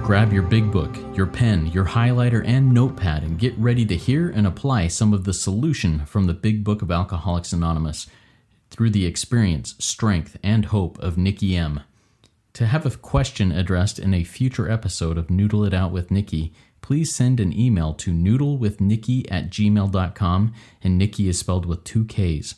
Grab your big book, your pen, your highlighter, and notepad and get ready to hear and apply some of the solution from the Big Book of Alcoholics Anonymous through the experience, strength, and hope of Nikki M. To have a question addressed in a future episode of Noodle It Out with Nikki, please send an email to noodlewithnikki@gmail.com, and Nikki is spelled with 2 Ks.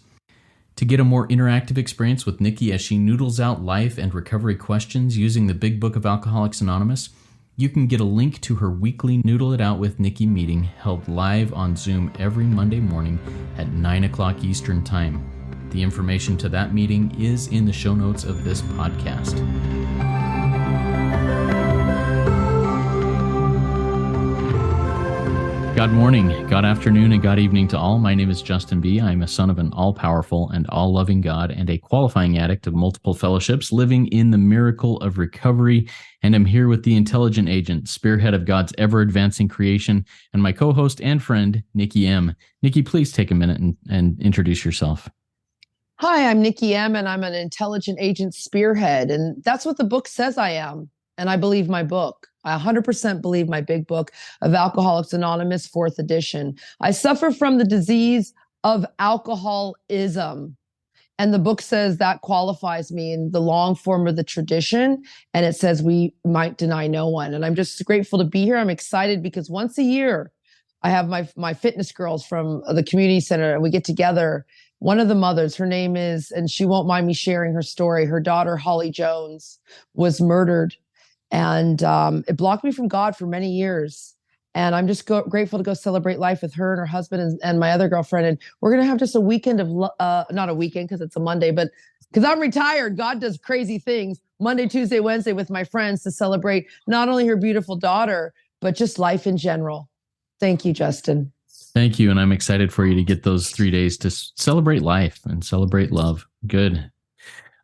To get a more interactive experience with Nikki as she noodles out life and recovery questions using the Big Book of Alcoholics Anonymous, you can get a link to her weekly Noodle It Out with Nikki meeting held live on Zoom every Monday morning at 9 o'clock Eastern Time. The information to that meeting is in the show notes of this podcast. God morning, God afternoon, and God evening to all. My name is Justin B. I am a son of an all-powerful and all-loving God and a qualifying addict of multiple fellowships, living in the miracle of recovery, and I'm here with the intelligent agent, spearhead of God's ever-advancing creation, and my co-host and friend, Nikki M. Nikki, please take a minute and introduce yourself. Hi, I'm Nikki M, and I'm an intelligent agent spearhead, and that's what the book says I am, and I believe my book. I 100% believe my big book of Alcoholics Anonymous, 4th edition. I suffer from the disease of alcoholism. And the book says that qualifies me in the long form of the tradition. And it says we might deny no one. And I'm just grateful to be here. I'm excited because once a year, I have my fitness girls from the community center, and we get together. One of the mothers, her name is, and she won't mind me sharing her story, her daughter, Holly Jones, was murdered. And it blocked me from God for many years. And I'm just grateful to go celebrate life with her and her husband and my other girlfriend. And we're going to have just a weekend of, not a weekend because it's a Monday, but because I'm retired, God does crazy things Monday, Tuesday, Wednesday with my friends to celebrate not only her beautiful daughter, but just life in general. Thank you, Justin. Thank you. And I'm excited for you to get those 3 days to celebrate life and celebrate love. Good.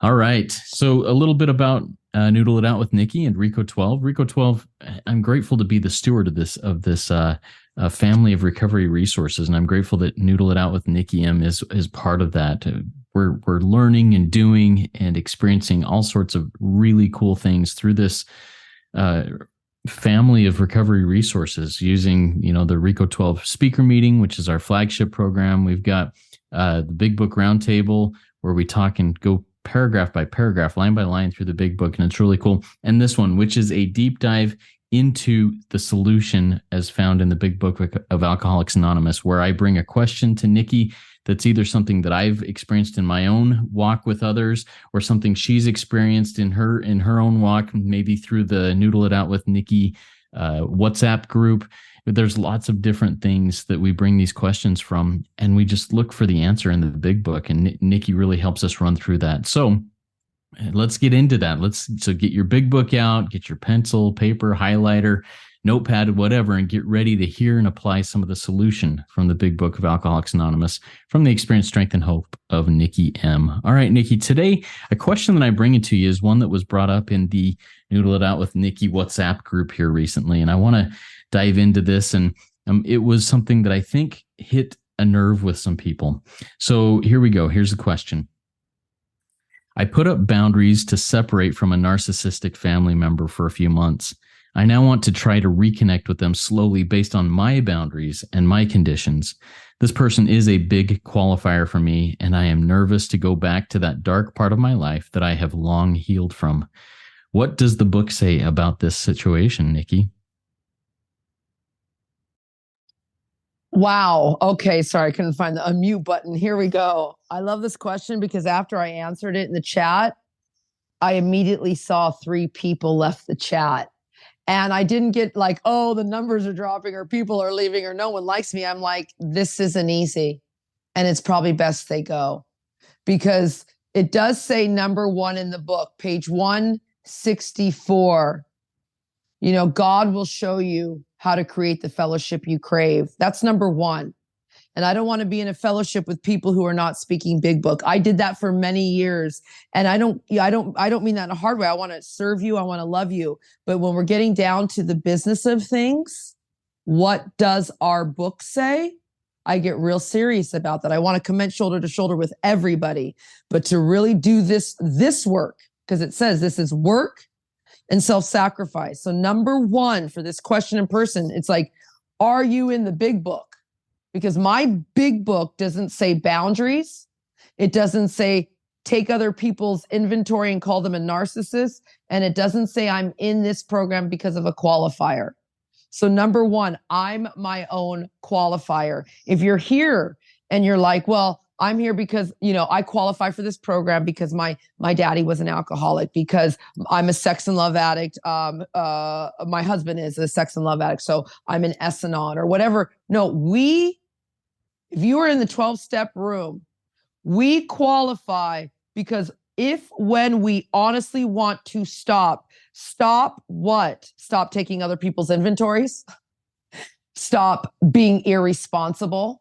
All right. So a little bit about Noodle It Out with Nikki and Rico 12. Rico 12, I'm grateful to be the steward of this family of recovery resources, and I'm grateful that Noodle It Out with Nikki M is part of that. We're learning and doing and experiencing all sorts of really cool things through this family of recovery resources using, the Rico 12 speaker meeting, which is our flagship program. We've got the Big Book Roundtable where we talk and go paragraph by paragraph, line by line through the big book, and it's really cool. And this one, which is a deep dive into the solution as found in the Big Book of Alcoholics Anonymous, where I bring a question to Nikki that's either something that I've experienced in my own walk with others or something she's experienced in her own walk, maybe through the Noodle It Out with Nikki WhatsApp group. But there's lots of different things that we bring these questions from, and we just look for the answer in the big book. And Nikki really helps us run through that. So let's get into that. So get your big book out, get your pencil, paper, highlighter, notepad, whatever, and get ready to hear and apply some of the solution from the Big Book of Alcoholics Anonymous from the experience, strength, and hope of Nikki M. All right, Nikki, today, a question that I bring to you is one that was brought up in the Noodle It Out with Nikki WhatsApp group here recently. And I want to dive into this, and it was something that I think hit a nerve with some people. So here we go. Here's the question. I put up boundaries to separate from a narcissistic family member for a few months. I now want to try to reconnect with them slowly based on my boundaries and my conditions. This person is a big qualifier for me, and I am nervous to go back to that dark part of my life that I have long healed from. What does the book say about this situation, Nikki? Wow. Okay. Sorry. I couldn't find the unmute button. Here we go. I love this question because after I answered it in the chat, I immediately saw 3 people left the chat. And I didn't get like, oh, the numbers are dropping or people are leaving or no one likes me. I'm like, this isn't easy. And it's probably best they go, because it does say number 1 in the book, page 164. God will show you how to create the fellowship you crave. That's number 1. And I don't want to be in a fellowship with people who are not speaking big book. I did that for many years. And I don't mean that in a hard way. I want to serve you. I want to love you. But when we're getting down to the business of things, what does our book say? I get real serious about that. I want to commence shoulder to shoulder with everybody, but to really do this work, because it says this is work and self-sacrifice. So number one for this question in person, it's like, are you in the big book? Because my big book doesn't say boundaries. It doesn't say take other people's inventory and call them a narcissist. And it doesn't say I'm in this program because of a qualifier. So number one, I'm my own qualifier. If you're here and you're like, well, I'm here because, I qualify for this program because my daddy was an alcoholic, because I'm a sex and love addict. My husband is a sex and love addict. So I'm an S-anon or whatever. No, if you are in the 12-step room, we qualify because when we honestly want to stop what? Stop taking other people's inventories. Stop being irresponsible.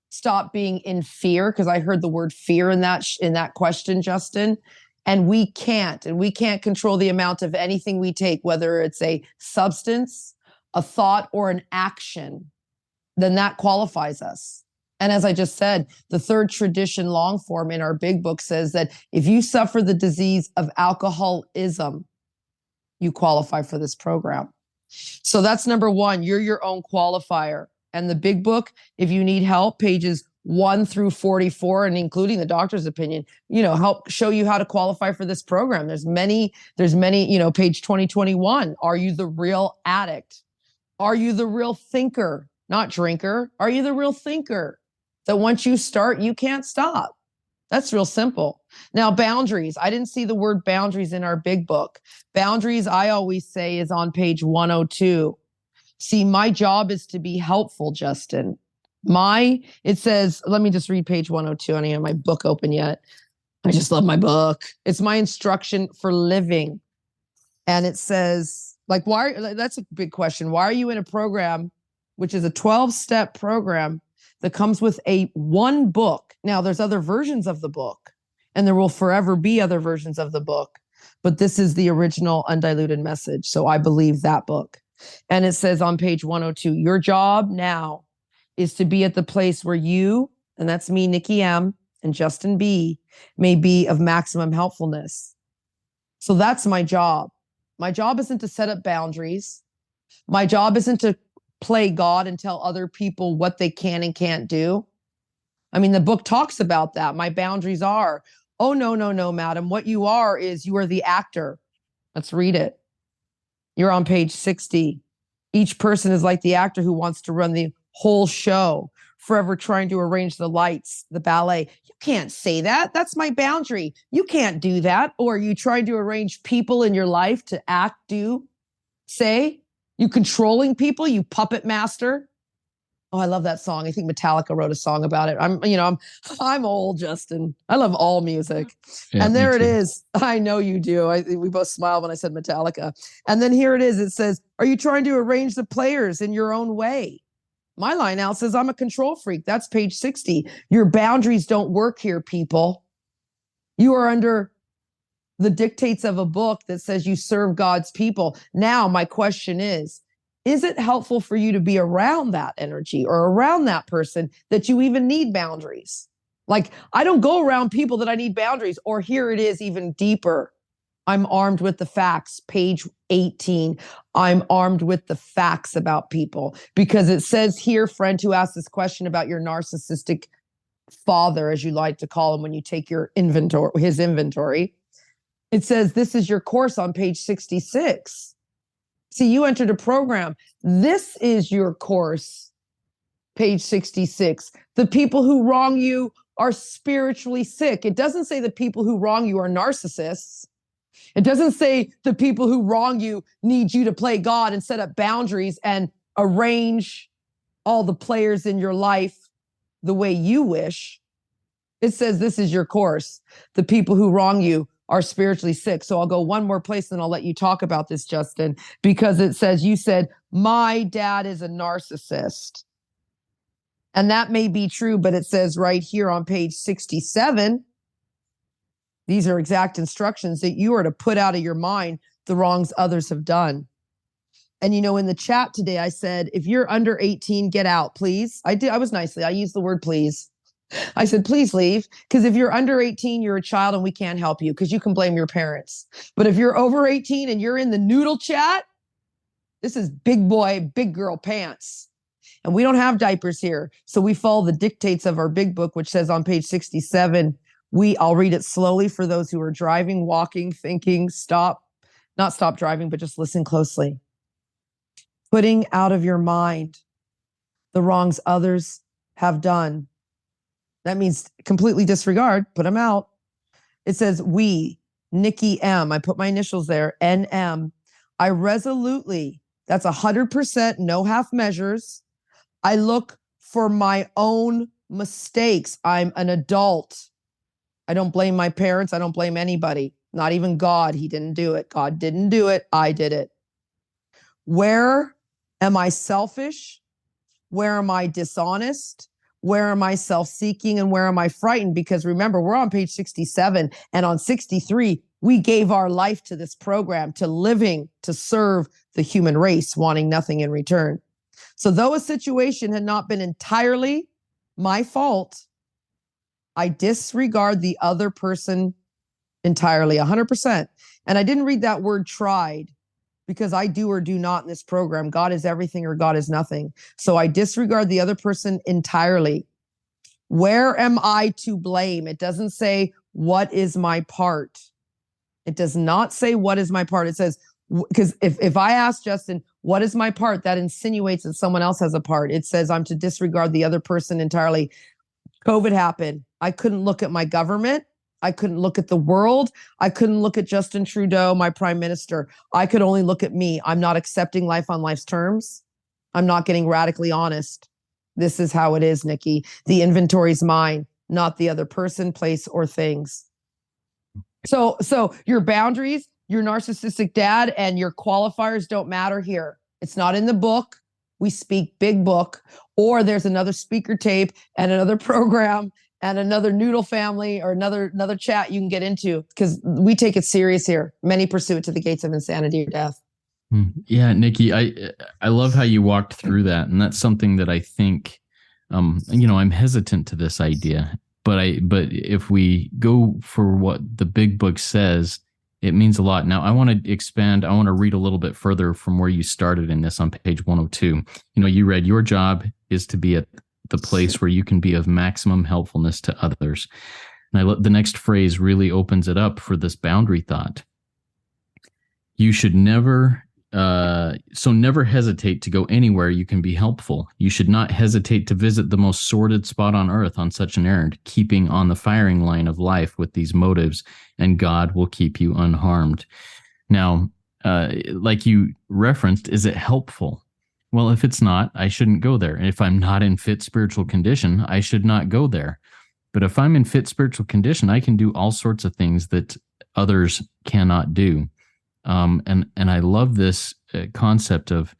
Stop being in fear, because I heard the word fear in that question, Justin. And we can't control the amount of anything we take, whether it's a substance, a thought, or an action, then that qualifies us. And as I just said, the third tradition long form in our big book says that if you suffer the disease of alcoholism, you qualify for this program. So that's number one, you're your own qualifier. And the big book, if you need help, pages 1 through 44, and including the doctor's opinion, help show you how to qualify for this program. There's many, page 2021. Are you the real addict? Are you the real thinker, not drinker? Are you the real thinker that once you start, you can't stop? That's real simple. Now, boundaries. I didn't see the word boundaries in our big book. Boundaries, I always say, is on page 102. See, my job is to be helpful, Justin. It says, let me just read page 102. I don't have my book open yet. I just love my book. It's my instruction for living. And it says, that's a big question. Why are you in a program, which is a 12-step program that comes with one book? Now, there's other versions of the book, and there will forever be other versions of the book. But this is the original undiluted message. So I believe that book. And it says on page 102, your job now is to be at the place where you, and that's me, Nikki M, and Justin B, may be of maximum helpfulness. So that's my job. My job isn't to set up boundaries. My job isn't to play God and tell other people what they can and can't do. I mean, the book talks about that. My boundaries are, oh, no, madam. What you are the actor. Let's read it. You're on page 60. Each person is like the actor who wants to run the whole show, forever trying to arrange the lights, the ballet. You can't say that. That's my boundary. You can't do that. Or you trying to arrange people in your life to act, do, say. You controlling people, you puppet master. Oh, I love that song. I think Metallica wrote a song about it. I'm old, Justin. I love all music. Yeah, and there it is. I know you do. We both smiled when I said Metallica. And then here it is. It says, are you trying to arrange the players in your own way? My line out says, I'm a control freak. That's page 60. Your boundaries don't work here, people. You are under the dictates of a book that says you serve God's people. Now, my question is it helpful for you to be around that energy or around that person that you even need boundaries? Like, I don't go around people that I need boundaries. Or here it is even deeper. I'm armed with the facts. Page 18. I'm armed with the facts about people, because it says here, friend who asked this question about your narcissistic father, as you like to call him when you take his inventory. It says, this is your course on page 66. See, you entered a program. This is your course, page 66. The people who wrong you are spiritually sick. It doesn't say the people who wrong you are narcissists. It doesn't say the people who wrong you need you to play God and set up boundaries and arrange all the players in your life the way you wish. It says this is your course. The people who wrong you are spiritually sick. So I'll go one more place and I'll let you talk about this, Justin, because it says, you said, my dad is a narcissist. And that may be true, but it says right here on page 67, these are exact instructions that you are to put out of your mind the wrongs others have done. And, in the chat today, I said, if you're under 18, get out, please. I was nicely. I used the word please. I said, please leave. Because if you're under 18, you're a child and we can't help you because you can blame your parents. But if you're over 18 and you're in the Noodle chat, this is big boy, big girl pants. And we don't have diapers here. So we follow the dictates of our big book, which says on page 67, I'll read it slowly for those who are driving, walking, thinking, not stop driving, but just listen closely. Putting out of your mind the wrongs others have done. That means completely disregard, put them out. It says, we, Nikki M, I put my initials there, NM, I resolutely, that's 100%, no half measures. I look for my own mistakes. I'm an adult. I don't blame my parents. I don't blame anybody, not even God. He didn't do it. God didn't do it. I did it. Where am I selfish? Where am I dishonest? Where am I self-seeking? And where am I frightened? Because remember, we're on page 67 and on 63, we gave our life to this program, to living, to serve the human race, wanting nothing in return. So though a situation had not been entirely my fault, I disregard the other person entirely, 100%. And I didn't read that word tried because I do or do not in this program. God is everything or God is nothing. So I disregard the other person entirely. Where am I to blame? It doesn't say, what is my part? It does not say, what is my part? It says, because if I ask Justin, what is my part? That insinuates that someone else has a part. It says I'm to disregard the other person entirely. COVID happened. I couldn't look at my government. I couldn't look at the world. I couldn't look at Justin Trudeau, my prime minister. I could only look at me. I'm not accepting life on life's terms. I'm not getting radically honest. This is how it is, Nikki. The inventory's mine, not the other person, place, or things. So your boundaries, your narcissistic dad, and your qualifiers don't matter here. It's not in the book. We speak big book, or there's another speaker tape and another program and another Noodle family or another chat you can get into because we take it serious here. Many pursue it to the gates of insanity or death. Yeah, Nikki, I love how you walked through that. And that's something that I think, I'm hesitant to this idea, but if we go for what the big book says, it means a lot. Now, I want to expand. I want to read a little bit further from where you started in this on page 102. You read, your job is to be at the place where you can be of maximum helpfulness to others. And the next phrase really opens it up for this boundary thought. You should never hesitate to go anywhere you can be helpful. You should not hesitate to visit the most sordid spot on earth on such an errand, keeping on the firing line of life with these motives, and God will keep you unharmed. Now, like you referenced, is it helpful? Well, if it's not, I shouldn't go there. And if I'm not in fit spiritual condition, I should not go there. But if I'm in fit spiritual condition, I can do all sorts of things that others cannot do. And I love this concept of,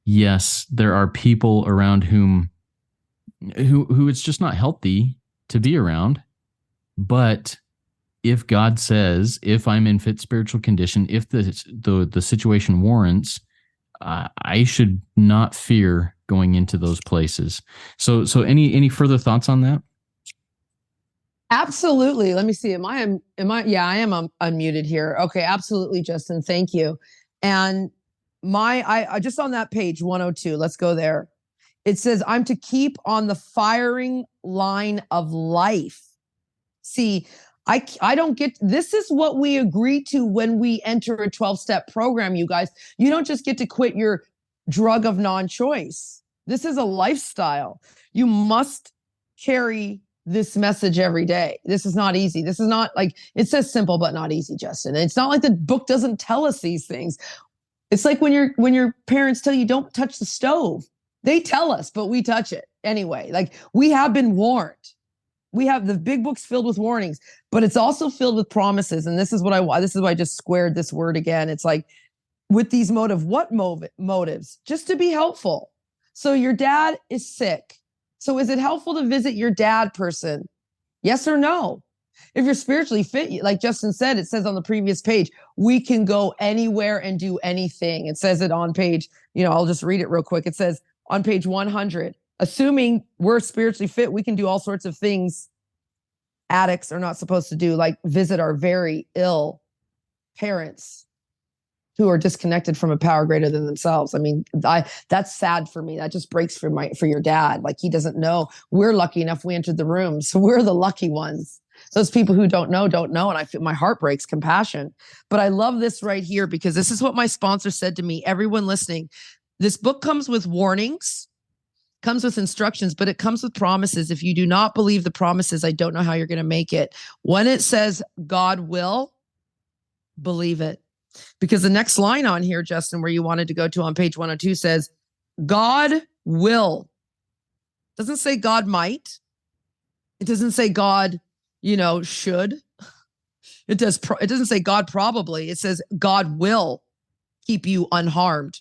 yes, there are people around who it's just not healthy to be around. But if God says, if I'm in fit spiritual condition, if the situation warrants, I should not fear going into those places. So any further thoughts on that? Absolutely. Let me see. Am I? Yeah, I am unmuted here. Okay. Absolutely, Justin. Thank you. And I just on that page 102, let's go there. It says, I'm to keep on the firing line of life. See, I don't get, this is what we agree to when we enter a 12-step program, you guys. You don't just get to quit your drug of non-choice. This is a lifestyle. You must carry this message every day. This is not easy. This is not like, it says simple, but not easy, Justin. And it's not like the book doesn't tell us these things. It's like when your parents tell you don't touch the stove. They tell us, but we touch it anyway. Like, we have been warned. We have the big book's filled with warnings, but it's also filled with promises. And this is why I just squared this word again. It's like, with these motives? Just to be helpful. So your dad is sick. So is it helpful to visit your dad person? Yes or no? If you're spiritually fit, like Justin said, it says on the previous page, we can go anywhere and do anything. It says it on page, I'll just read it real quick. It says on page 100, assuming we're spiritually fit, we can do all sorts of things addicts are not supposed to do, like visit our very ill parents who are disconnected from a power greater than themselves. I mean, that's sad for me. That just breaks for your dad. Like, he doesn't know. We're lucky enough we entered the room, so we're the lucky ones. Those people who don't know, and I feel my heart breaks. Compassion. But I love this right here, because this is what my sponsor said to me. Everyone listening, this book comes with warnings, comes with instructions, but it comes with promises. If you do not believe the promises, I don't know how you're going to make it. When it says God will, believe it. Because the next line on here, Justin, where you wanted to go to on page 102 says, God will. It doesn't say God might. It doesn't say God, should. It doesn't say God probably. It says God will keep you unharmed.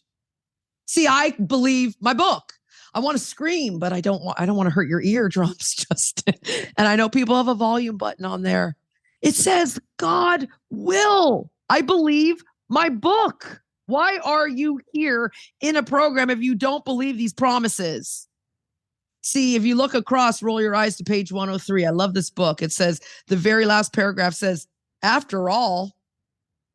See, I believe my book. I want to scream, but I don't want to hurt your eardrums, Justin. And I know people have a volume button on there. It says God will. I believe my book. Why are you here in a program if you don't believe these promises? See, if you look across, roll your eyes to page 103. I love this book. It says, the very last paragraph says, after all,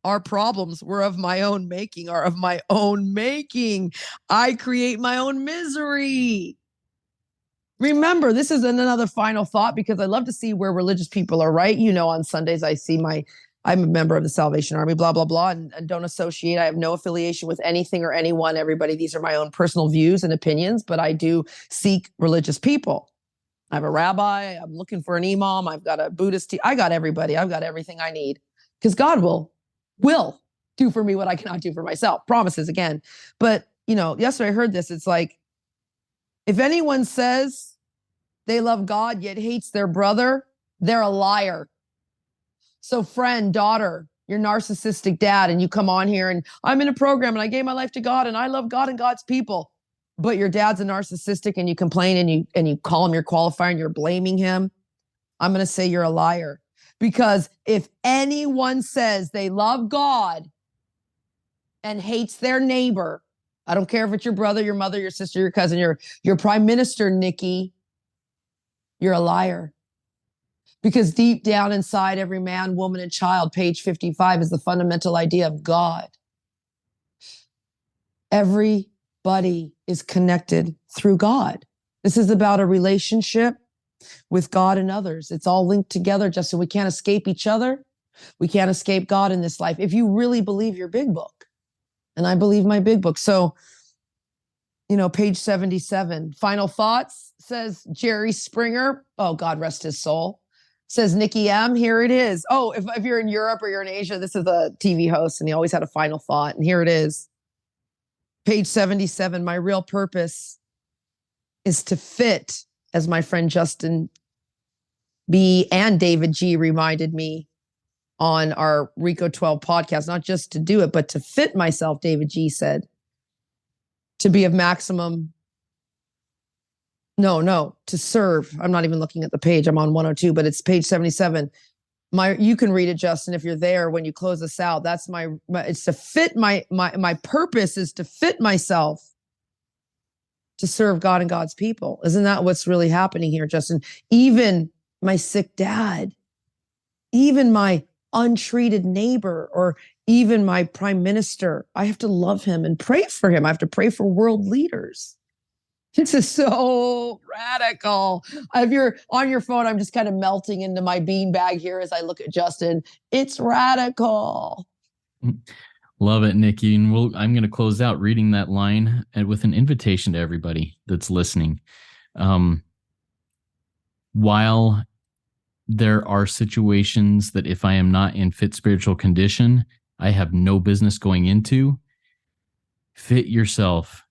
our problems were of my own making, are of my own making. I create my own misery. Remember, this is another final thought, because I love to see where religious people are right. On Sundays, I'm a member of the Salvation Army, blah, blah, blah, and don't associate. I have no affiliation with anything or anyone, everybody. These are my own personal views and opinions, but I do seek religious people. I have a rabbi. I'm looking for an imam. I've got a Buddhist. I got everybody. I've got everything I need, because God will do for me what I cannot do for myself. Promises again. But, yesterday I heard this. It's like, if anyone says they love God yet hates their brother, they're a liar. So friend, daughter, your narcissistic dad, and you come on here and I'm in a program and I gave my life to God and I love God and God's people, but your dad's a narcissistic and you complain and you call him your qualifier and you're blaming him, I'm going to say you're a liar. Because if anyone says they love God and hates their neighbor, I don't care if it's your brother, your mother, your sister, your cousin, your prime minister, Nikki, you're a liar. Because deep down inside every man, woman, and child, page 55, is the fundamental idea of God. Everybody is connected through God. This is about a relationship with God and others. It's all linked together, Justin. We can't escape each other. We can't escape God in this life. If you really believe your big book, and I believe my big book. So, page 77, final thoughts, says Jerry Springer. Oh, God rest his soul. Says Nikki M, here it is. Oh, if you're in Europe or you're in Asia, this is a TV host and he always had a final thought. And here it is. Page 77, my real purpose is to fit, as my friend Justin B and David G reminded me on our Rico 12 podcast, not just to do it, but to fit myself, David G said, to be of maximum. No, to serve. I'm not even looking at the page. I'm on 102, but it's page 77. You can read it, Justin, if you're there when you close this out. That's it's to fit my purpose is to fit myself to serve God and God's people. Isn't that what's really happening here, Justin? Even my sick dad, even my untreated neighbor, or even my prime minister, I have to love him and pray for him. I have to pray for world leaders. This is so radical. If you're on your phone, I'm just kind of melting into my beanbag here as I look at Justin. It's radical. Love it, Nikki. And I'm going to close out reading that line with an invitation to everybody that's listening. While there are situations that if I am not in fit spiritual condition, I have no business going into, fit yourself.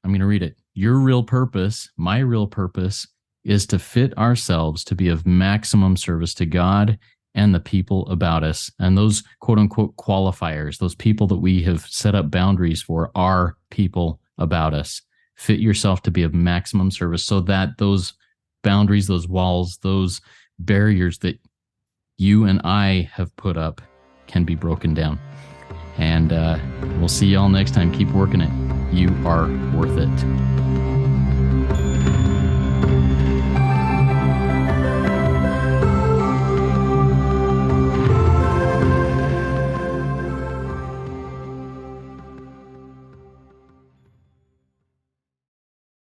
I'm going to read it. Your real purpose, my real purpose, is to fit ourselves to be of maximum service to God and the people about us. And those quote unquote qualifiers, those people that we have set up boundaries for, are people about us. Fit yourself to be of maximum service so that those boundaries, those walls, those barriers that you and I have put up can be broken down. And we'll see y'all next time. Keep working it. You are worth it.